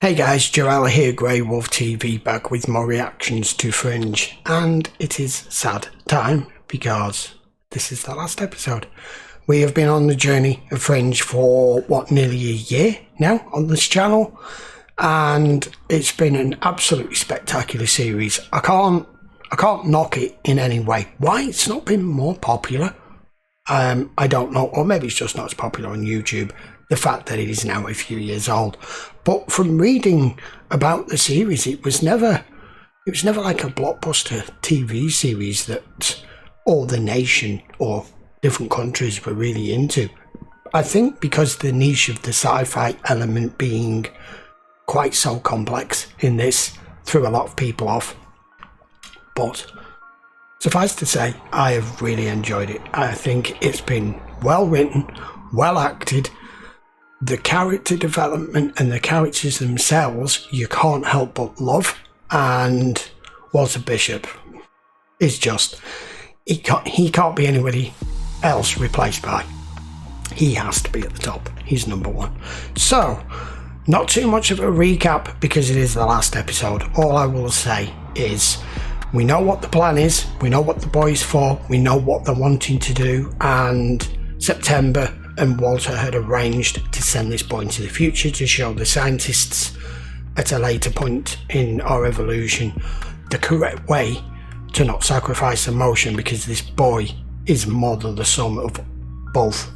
Hey guys, Joella here, GreyWolf TV, back with more reactions to Fringe, and it is sad time because this is the last episode. We have been on the journey of Fringe for, nearly a year now on this channel, and it's been an absolutely spectacular series. I can't knock it in any way. Why it's not been more popular, I don't know, or maybe it's just not as popular on YouTube. The fact that it is now a few years old, but from reading about the series, it was never like a blockbuster TV series that all the nation or different countries were really into. I think because the niche of the sci-fi element being quite so complex in this threw a lot of people off. But suffice to say, I have really enjoyed it. I think it's been well written, well acted. The character development and the characters themselves, you can't help but love. And Walter Bishop is just, he can't be anybody else replaced by. He has to be at the top. He's number one. So, not too much of a recap because it is the last episode. All I will say is, we know what the plan is. We know what the boy's for. We know what they're wanting to do. And September and Walter had arranged to send this boy into the future to show the scientists at a later point in our evolution the correct way to not sacrifice emotion, because this boy is more than the sum of both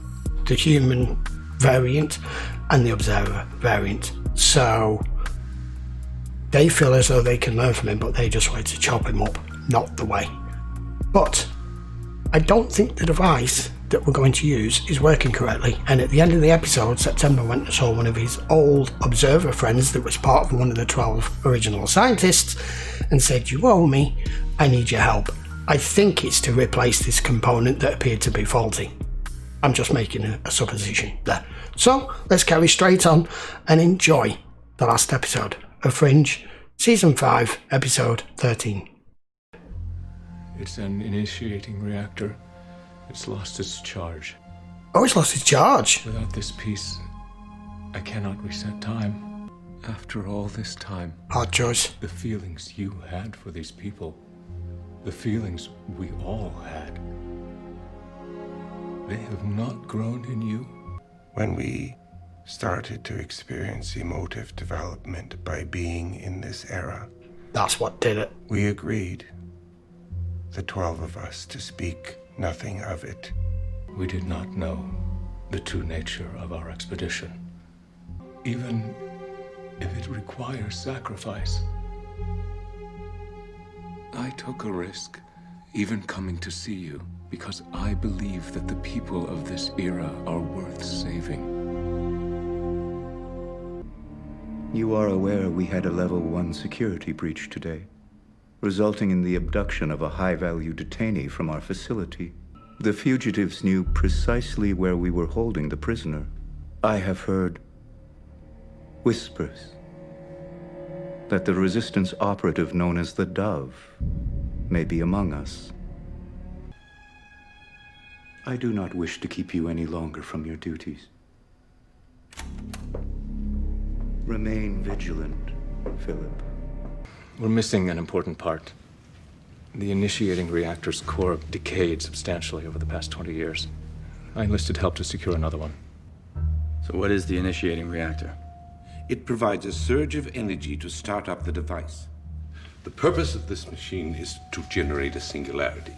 the human variant and the observer variant. So they feel as though they can learn from him, but they just want to chop him up, not the way. But I don't think the device that we're going to use is working correctly, and at the end of the episode, September went and saw one of his old observer friends that was part of one of the 12 original scientists and said, "You owe me, I need your help." I think it's to replace this component that appeared to be faulty. I'm just making a supposition there. So let's carry straight on and enjoy the last episode of Fringe, Season 5, Episode 13. It's an initiating reactor. It's lost its charge. Oh, it's lost its charge. Without this piece, I cannot reset time. After all this time, Hard choice. the feelings you had for these people, the feelings we all had, they have not grown in you. When we started to experience emotive development by being in this era, That's what did it. we agreed, the 12 of us, to speak nothing of it. We did not know the true nature of our expedition, even if it requires sacrifice. I took a risk, even coming to see you, because I believe that the people of this era are worth saving. You are aware we had a Level 1 security breach today, resulting in the abduction of a high-value detainee from our facility. The fugitives knew precisely where we were holding the prisoner. I have heard whispers that the Resistance operative known as the Dove may be among us. I do not wish to keep you any longer from your duties. Remain vigilant, Philip. We're missing an important part. The initiating reactor's core decayed substantially over the past 20 years. I enlisted help to secure another one. So what is the initiating reactor? It provides a surge of energy to start up the device. The purpose of this machine is to generate a singularity.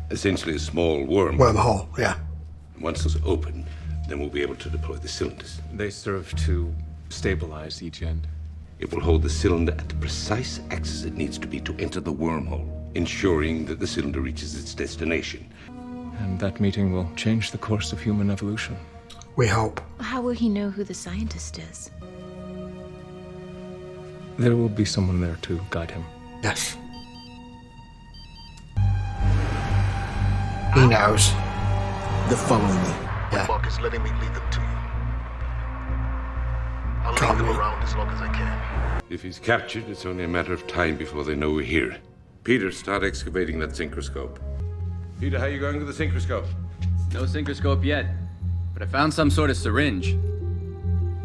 Essentially a small Wormhole, yeah. Once it's open, then we'll be able to deploy the cylinders. They serve to stabilize each end. It will hold the cylinder at the precise axis it needs to be to enter the wormhole, ensuring that the cylinder reaches its destination. And that meeting will change the course of human evolution. We hope. How will he know who the scientist is? There will be someone there to guide him. Yes. He knows. They're following me. Yeah. Mark is letting me lead them to you. I'll Can't leave them wait. around as long as I can. If he's captured, it's only a matter of time before they know we're here. Peter, start excavating that synchroscope. Peter, how are you going with the synchroscope? No synchroscope yet, but I found some sort of syringe.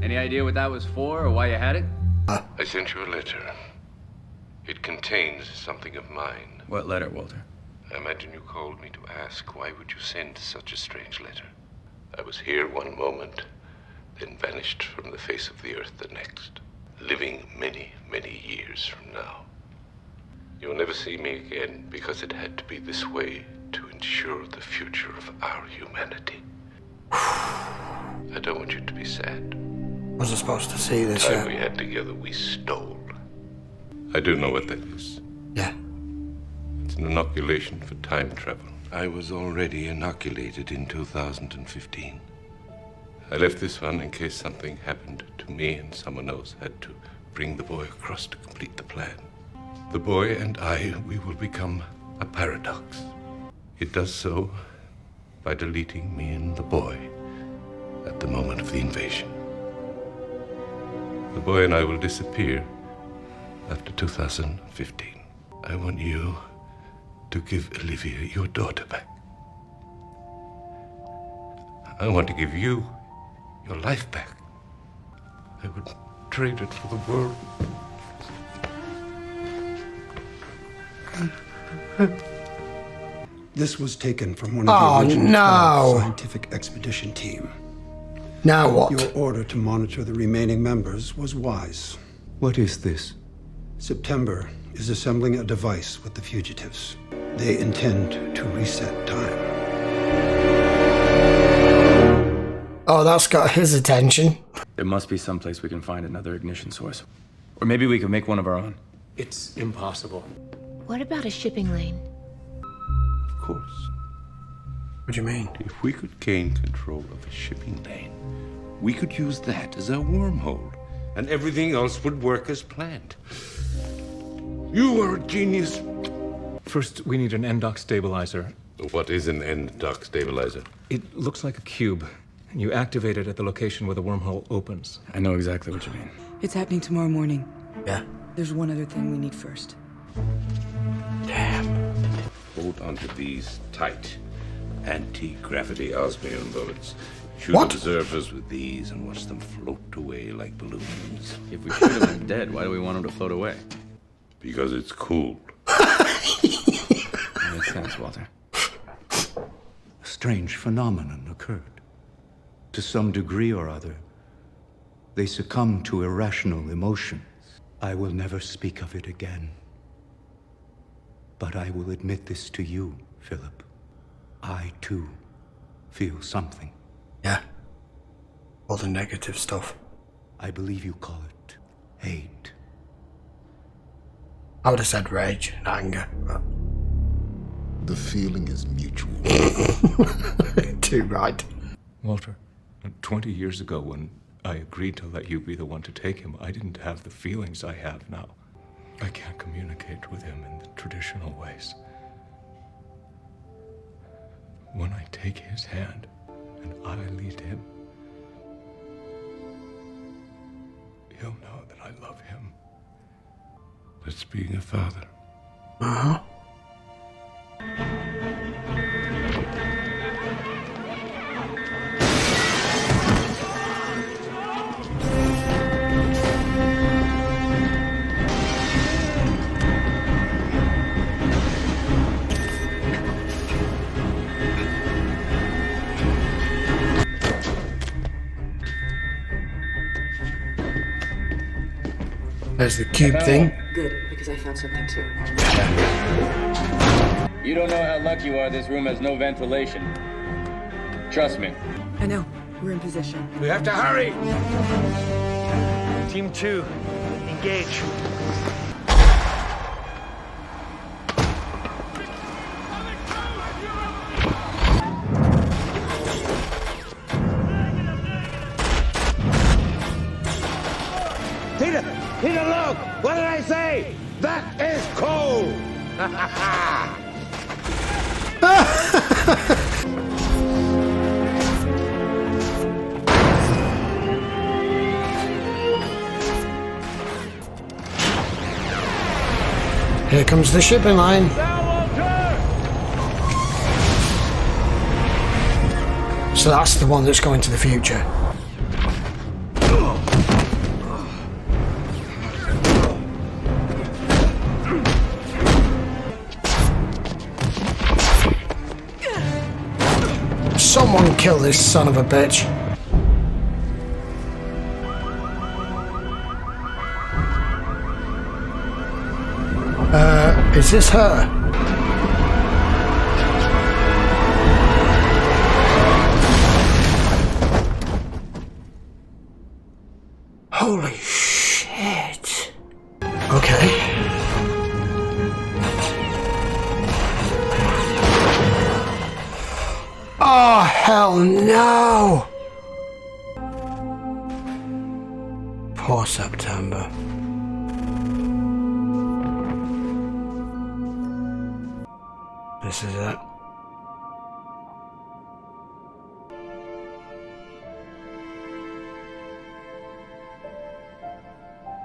Any idea what that was for or why you had it? I sent you a letter. It contains something of mine. What letter, Walter? I imagine you called me to ask why would you send such a strange letter. I was here one moment, then vanished from the face of the earth the next, living many, many years from now. You'll never see me again because it had to be this way to ensure the future of our humanity. I don't want you to be sad. Was I supposed to see this? The time we had together, we stole. I do know what that is. Yeah. It's an inoculation for time travel. I was already inoculated in 2015. I left this one in case something happened to me and someone else had to bring the boy across to complete the plan. The boy and I, we will become a paradox. It does so by deleting me and the boy at the moment of the invasion. The boy and I will disappear after 2015. I want you to give Olivia your daughter back. I want to give you your life back. I would trade it for the world. This was taken from one of the original no. scientific expedition team. Now what? Your order to monitor the remaining members was wise. What is this? September is assembling a device with the fugitives. They intend to reset time. Oh, that's got his attention. There must be someplace we can find another ignition source. Or maybe we can make one of our own. It's impossible. What about a shipping lane? Of course. What do you mean? If we could gain control of a shipping lane, we could use that as our wormhole, and everything else would work as planned. You are a genius. First, we need an end-dock stabilizer. What is an end-dock stabilizer? It looks like a cube. And you activate it at the location where the wormhole opens. I know exactly what you mean. It's happening tomorrow morning. Yeah. There's one other thing we need first. Damn. Hold onto these tight. Anti-gravity osmium bullets. Shoot What? observers with these and watch them float away like balloons. If we shoot him dead, why do we want him to float away? Because it's cool. Makes sense, Walter. A strange phenomenon occurred. To some degree or other, they succumb to irrational emotions. I will never speak of it again. But I will admit this to you, Philip. I, too, feel something. Yeah. All the negative stuff. I believe you call it hate. I would have said rage and anger, but... The feeling is mutual. Too right. Walter, 20 years ago when I agreed to let you be the one to take him, I didn't have the feelings I have now. I can't communicate with him in the traditional ways. When I take his hand and I lead him, he'll know that I love him. That's being a father. Uh-huh. There's the cube thing. Good, because I found something too. You don't know how lucky you are this room has no ventilation. Trust me. I know. We're in position. We have to hurry! Team 2, engage. Peter, look! What did I say? That is cool! Here comes the shipping line. So that's the one that's going to the future. kill this son of a bitch. Is this her? Holy shit. Okay. Oh, hell no! Poor September. This is it.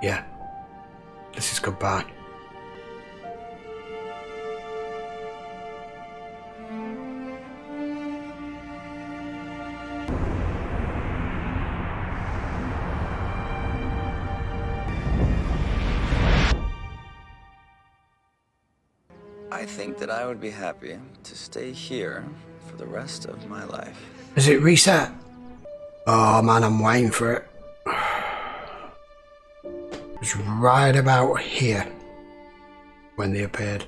Yeah. This is goodbye. I think that I would be happy to stay here for the rest of my life. Is it reset? Oh man, I'm waiting for it. It's right about here when they appeared.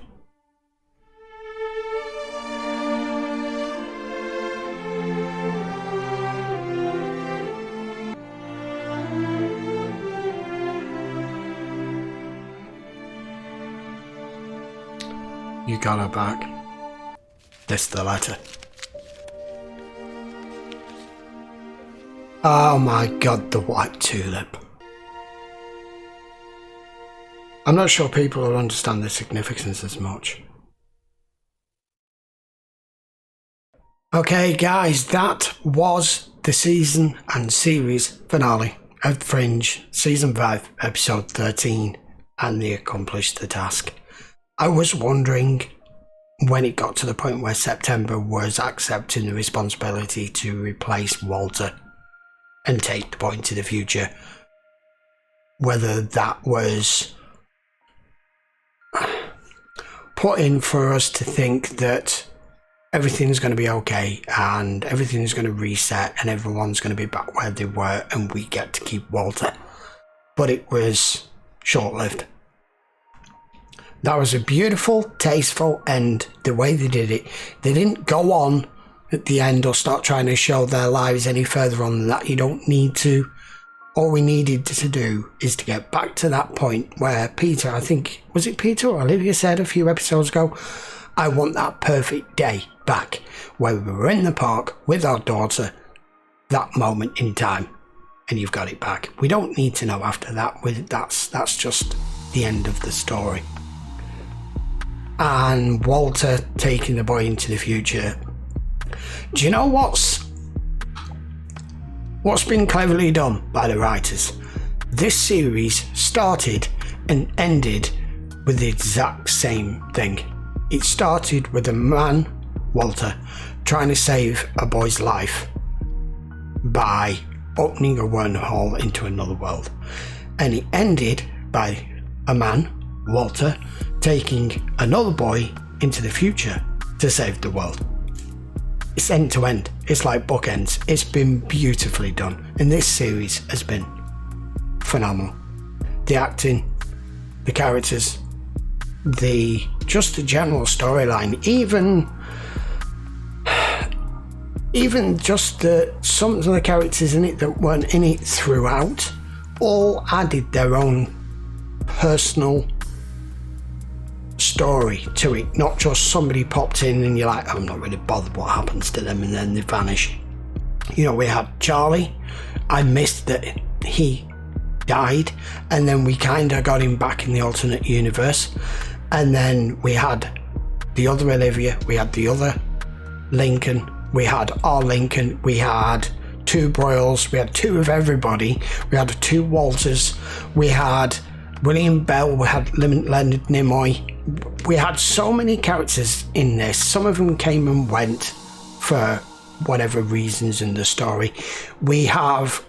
You got her back. This the letter. Oh my god, the white tulip. I'm not sure people will understand the significance as much. Okay guys, that was the season and series finale of Fringe, Season 5, Episode 13, and they accomplished the task. I was wondering when it got to the point where September was accepting the responsibility to replace Walter and take the boy into the future, whether that was put in for us to think that everything's going to be okay and everything's going to reset and everyone's going to be back where they were and we get to keep Walter. But it was short-lived. That was a beautiful, tasteful end, the way they did it. They didn't go on at the end or start trying to show their lives any further on than that. You don't need to. All we needed to do is to get back to that point where Peter, I think, was it Peter or Olivia said a few episodes ago, I want that perfect day back where we were in the park with our daughter, that moment in time, and you've got it back. We don't need to know after that. That's just the end of the story. And Walter taking the boy into the future. Do you know what's been cleverly done by the writers? This series started and ended with the exact same thing. It started with a man, Walter, trying to save a boy's life by opening a wormhole into another world. And it ended by a man, Walter, taking another boy into the future to save the world. It's end to end. It's like bookends. It's been beautifully done. And this series has been phenomenal. The acting, the characters, just the general storyline, even just some of the characters in it that weren't in it throughout, all added their own personal story to it, not just somebody popped in and you're like, I'm not really bothered what happens to them, and then they vanish. You know, we had Charlie. I missed that he died, and then we kind of got him back in the alternate universe, and then we had the other Olivia, we had the other Lincoln, we had our Lincoln, we had two Broyles, we had two of everybody, we had two Walters, we had William Bell, we had Leonard Nimoy. We had so many characters in this. Some of them came and went for whatever reasons in the story. We have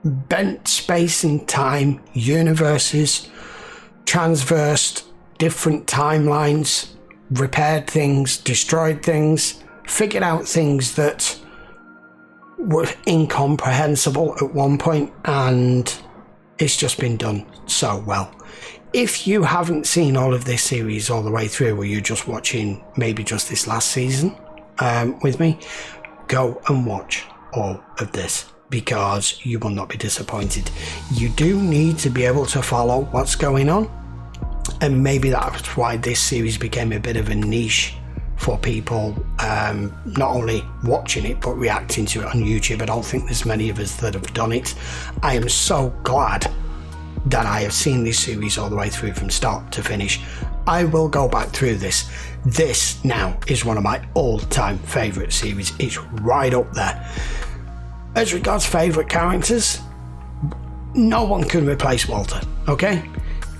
bent space and time, universes, transversed different timelines, repaired things, destroyed things, figured out things that were incomprehensible at one point, and it's just been done so well. If you haven't seen all of this series all the way through, or you're just watching maybe just this last season with me, go and watch all of this, because you will not be disappointed. You do need to be able to follow what's going on, and maybe that's why this series became a bit of a niche for people, not only watching it but reacting to it on YouTube. I don't think there's many of us that have done it. I am so glad that I have seen this series all the way through from start to finish. I will go back through this. This now is one of my all-time favourite series. It's right up there. As regards favourite characters, no one can replace Walter, okay?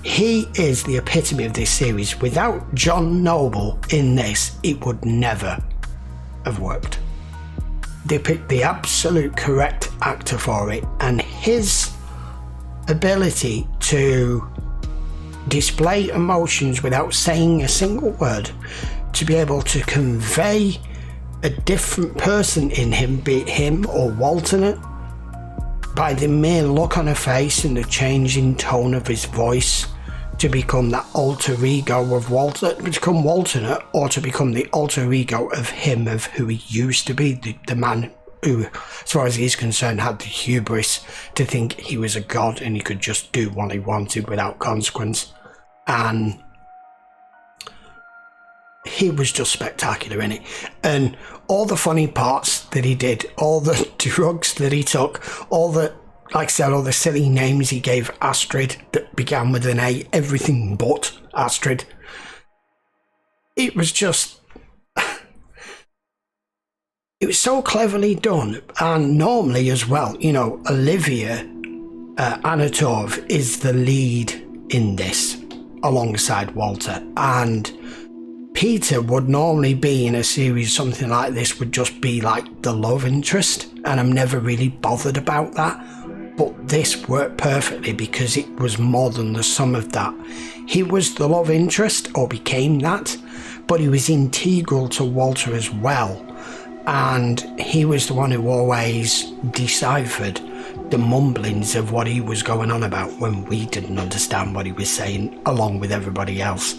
He is the epitome of this series. Without John Noble in this, it would never have worked. They picked the absolute correct actor for it, and his ability to display emotions without saying a single word, to be able to convey a different person in him, be it him or Walter, by the mere look on her face and the change in tone of his voice, to become that alter ego of Walter, to become Walter, or to become the alter ego of him, of who he used to be, the man who, as far as he's concerned, had the hubris to think he was a god and he could just do what he wanted without consequence. And he was just spectacular in it. And all the funny parts that he did, all the drugs that he took, all the, like I said, all the silly names he gave Astrid that began with an A, everything but Astrid. It was just, it was so cleverly done. And normally as well, you know, Olivia, Anna Torv, is the lead in this alongside Walter. And Peter would normally be in a series, something like this would just be like the love interest. And I'm never really bothered about that. But this worked perfectly because it was more than the sum of that. He was the love interest, or became that, but he was integral to Walter as well. And he was the one who always deciphered the mumblings of what he was going on about when we didn't understand what he was saying, along with everybody else.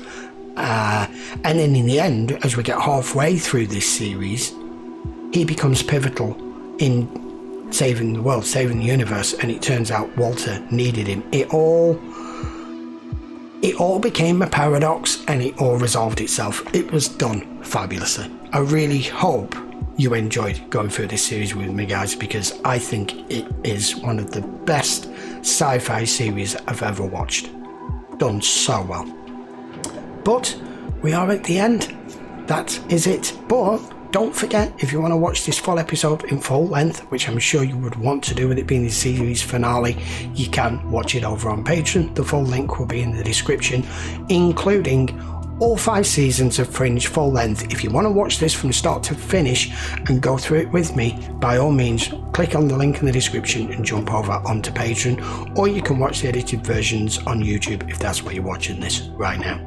And then in the end, as we get halfway through this series, he becomes pivotal in saving the world, saving the universe, and it turns out Walter needed him. It all became a paradox, and it all resolved itself. It was done fabulously. I really hope you enjoyed going through this series with me, guys, because I think it is one of the best sci-fi series I've ever watched. Done so well. But we are at the end. That is it. But don't forget, if you want to watch this full episode in full length, which I'm sure you would want to do with it being the series finale, you can watch it over on Patreon. The full link will be in the description, including all 5 seasons of Fringe full length. If you want to watch this from start to finish and go through it with me, by all means, click on the link in the description and jump over onto Patreon, or you can watch the edited versions on YouTube if that's where you're watching this right now.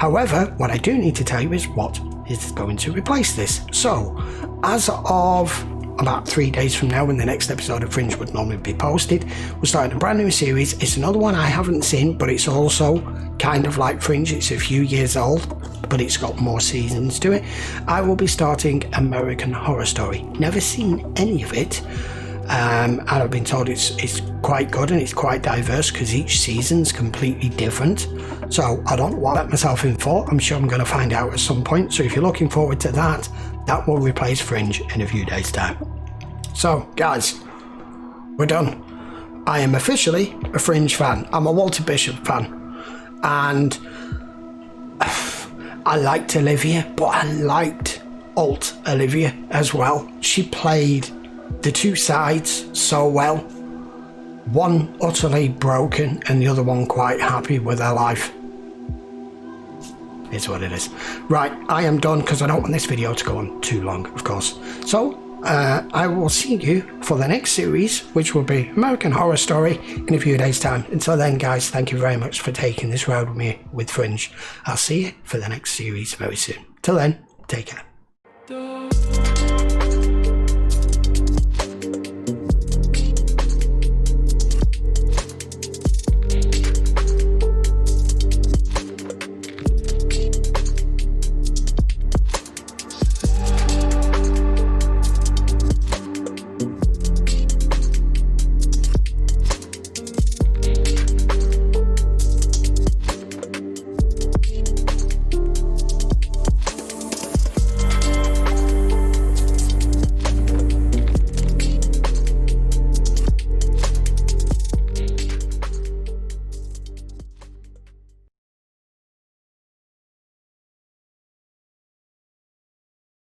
However, what I do need to tell you is what is going to replace this. So, as of about 3 days from now, when the next episode of Fringe would normally be posted, we're starting a brand new series. It's another one I haven't seen, but it's also kind of like Fringe. It's a few years old, but it's got more seasons to it. I will be starting American Horror Story. Never seen any of it, and I've been told it's quite good and it's quite diverse because each season's completely different. So I don't know what I let myself in for. I'm sure I'm going to find out at some point. So if you're looking forward to that, that will replace Fringe in a few days' time. So guys, we're done. I am officially a Fringe fan. I'm a Walter Bishop fan, and I liked Olivia, but I liked alt Olivia as well. She played the two sides so well. One utterly broken and the other one quite happy with her life. It's what it is. Right, I am done because I don't want this video to go on too long, of course. So I will see you for the next series, which will be American Horror Story, in a few days' time. Until then, guys, thank you very much for taking this road with me with Fringe. I'll see you for the next series very soon. Till then, take care.